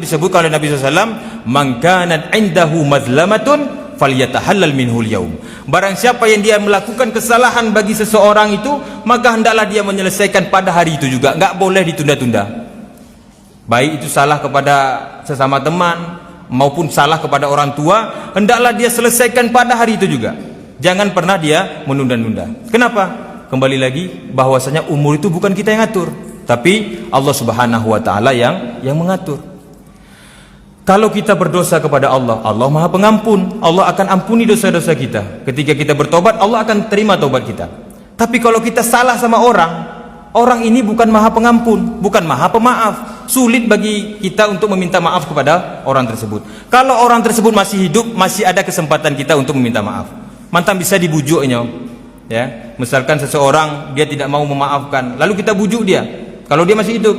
disebutkan oleh Nabi SAW, man kanat indahu mazlamatun falyatahallal minhul yaum. Barang siapa yang dia melakukan kesalahan bagi seseorang itu, maka hendaklah dia menyelesaikan pada hari itu juga, enggak boleh ditunda-tunda. Baik itu salah kepada sesama teman maupun salah kepada orang tua, hendaklah dia selesaikan pada hari itu juga. Jangan pernah dia menunda-nunda. Kenapa? Kembali lagi bahwasanya umur itu bukan kita yang atur, tapi Allah Subhanahu wa taala yang mengatur. Kalau kita berdosa kepada Allah, Allah Maha Pengampun. Allah akan ampuni dosa-dosa kita. Ketika kita bertobat, Allah akan terima tobat kita. Tapi kalau kita salah sama orang ini bukan Maha Pengampun, bukan Maha Pemaaf. Sulit bagi kita untuk meminta maaf kepada orang tersebut. Kalau orang tersebut masih hidup, masih ada kesempatan kita untuk meminta maaf. Mantan bisa dibujuknya. Ya, misalkan seseorang dia tidak mau memaafkan, lalu kita bujuk dia. Kalau dia masih hidup,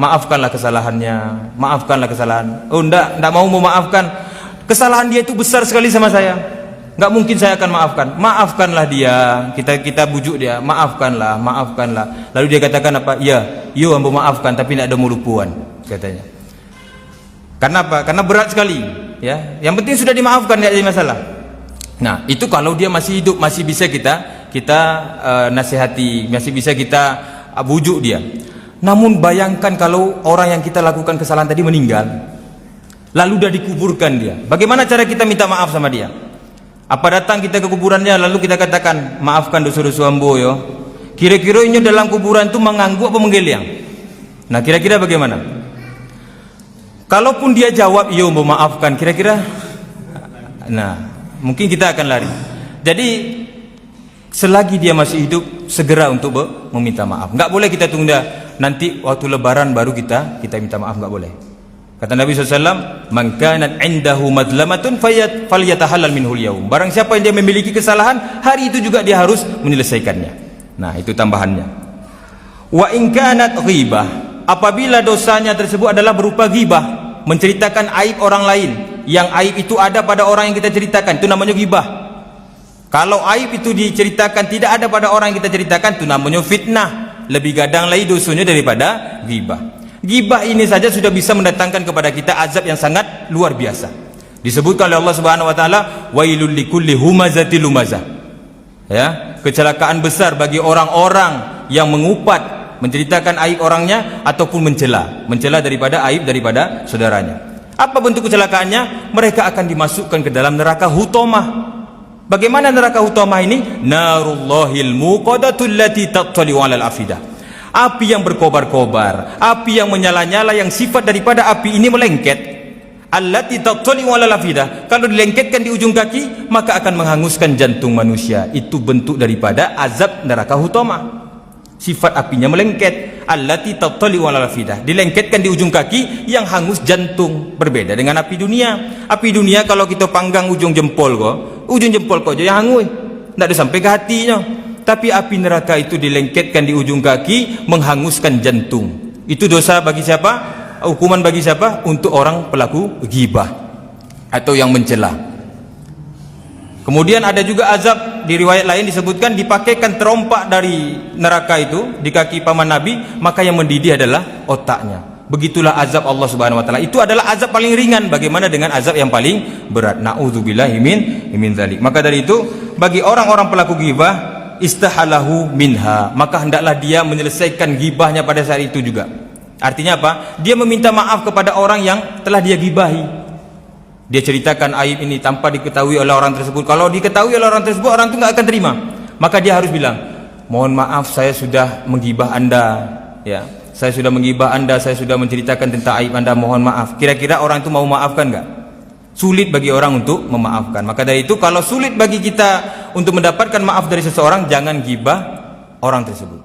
maafkanlah kesalahannya, maafkanlah kesalahan. Oh, enggak mau memaafkan. Kesalahan dia itu besar sekali sama saya. Enggak mungkin saya akan maafkan. Maafkanlah dia. Kita bujuk dia, maafkanlah. Lalu dia katakan apa? Ya, yo ambo maafkan, tapi tidak ada mulupuan, katanya. Karena apa? Karena berat sekali, ya. Yang penting sudah dimaafkan, tidak ada masalah. Nah, itu kalau dia masih hidup, masih bisa kita nasihati, masih bisa kita bujuk dia. Namun bayangkan kalau orang yang kita lakukan kesalahan tadi meninggal, lalu sudah dikuburkan dia. Bagaimana cara kita minta maaf sama dia? Apa datang kita ke kuburannya lalu kita katakan, maafkan dosa-dosa ambo yo. Kira-kira ini dalam kuburan itu mengangguk apa menggeliang? Nah, kira-kira bagaimana? Kalaupun dia jawab, yo mau maafkan, kira-kira, nah, mungkin kita akan lari. Jadi selagi dia masih hidup, segera untuk meminta maaf. Enggak boleh kita tunda nanti waktu lebaran baru kita minta maaf, enggak boleh. Kata Nabi SAW, man kanat indahu madlamatun falyatahallal minhul yaum. Barang siapa yang dia memiliki kesalahan, hari itu juga dia harus menyelesaikannya. Nah, itu tambahannya. Wa in kanat ghibah, apabila dosanya tersebut adalah berupa ghibah, menceritakan aib orang lain, yang aib itu ada pada orang yang kita ceritakan, itu namanya ghibah. Kalau aib itu diceritakan tidak ada pada orang yang kita ceritakan, itu namanya fitnah. Lebih gadang lagi dosanya daripada ghibah. Ghibah ini saja sudah bisa mendatangkan kepada kita azab yang sangat luar biasa. Disebutkan oleh Allah Subhanahu wa taala, wailul likulli humazatil lumazah. Ya, kecelakaan besar bagi orang-orang yang mengupat, menceritakan aib orangnya ataupun mencela daripada aib daripada saudaranya. Apa bentuk kecelakaannya? Mereka akan dimasukkan ke dalam neraka hutomah. Bagaimana neraka hutomah ini? Narullahil muqadatul lati tattali'u 'alal afidah. Api yang berkobar-kobar, api yang menyala-nyala, yang sifat daripada api ini melengket. Allati tattali'u 'alal afidah. Kalau dilengketkan di ujung kaki, maka akan menghanguskan jantung manusia. Itu bentuk daripada azab neraka hutomah. Sifat apinya melengket. Allati tattali'u 'alal afidah. Dilengketkan di ujung kaki yang hangus jantung. Berbeda dengan api dunia. Api dunia kalau kita panggang ujung jempol kok aja yang hangus, tidak ada sampai ke hatinya. Tapi api neraka itu dilengketkan di ujung kaki, menghanguskan jantung. Itu dosa bagi siapa? Hukuman bagi siapa? Untuk orang pelaku ghibah atau yang mencela. Kemudian ada juga azab di riwayat lain disebutkan dipakaikan terompak dari neraka itu di kaki paman Nabi, maka yang mendidih adalah otaknya. Begitulah azab Allah Subhanahu wa taala. Itu adalah azab paling ringan. Bagaimana dengan azab yang paling berat? Nauzubillahi min dzalik. Maka dari itu, bagi orang-orang pelaku ghibah, istahalahu minha, maka hendaklah dia menyelesaikan ghibahnya pada saat itu juga. Artinya apa? Dia meminta maaf kepada orang yang telah dia ghibahi. Dia ceritakan aib ini tanpa diketahui oleh orang tersebut. Kalau diketahui oleh orang tersebut, orang itu nggak akan terima. Maka dia harus bilang, mohon maaf saya sudah menggibah Anda, ya. Saya sudah menggibah Anda, saya sudah menceritakan tentang aib Anda, mohon maaf. Kira-kira orang itu mau maafkan enggak? Sulit bagi orang untuk memaafkan. Maka dari itu, kalau sulit bagi kita untuk mendapatkan maaf dari seseorang, jangan gibah orang tersebut.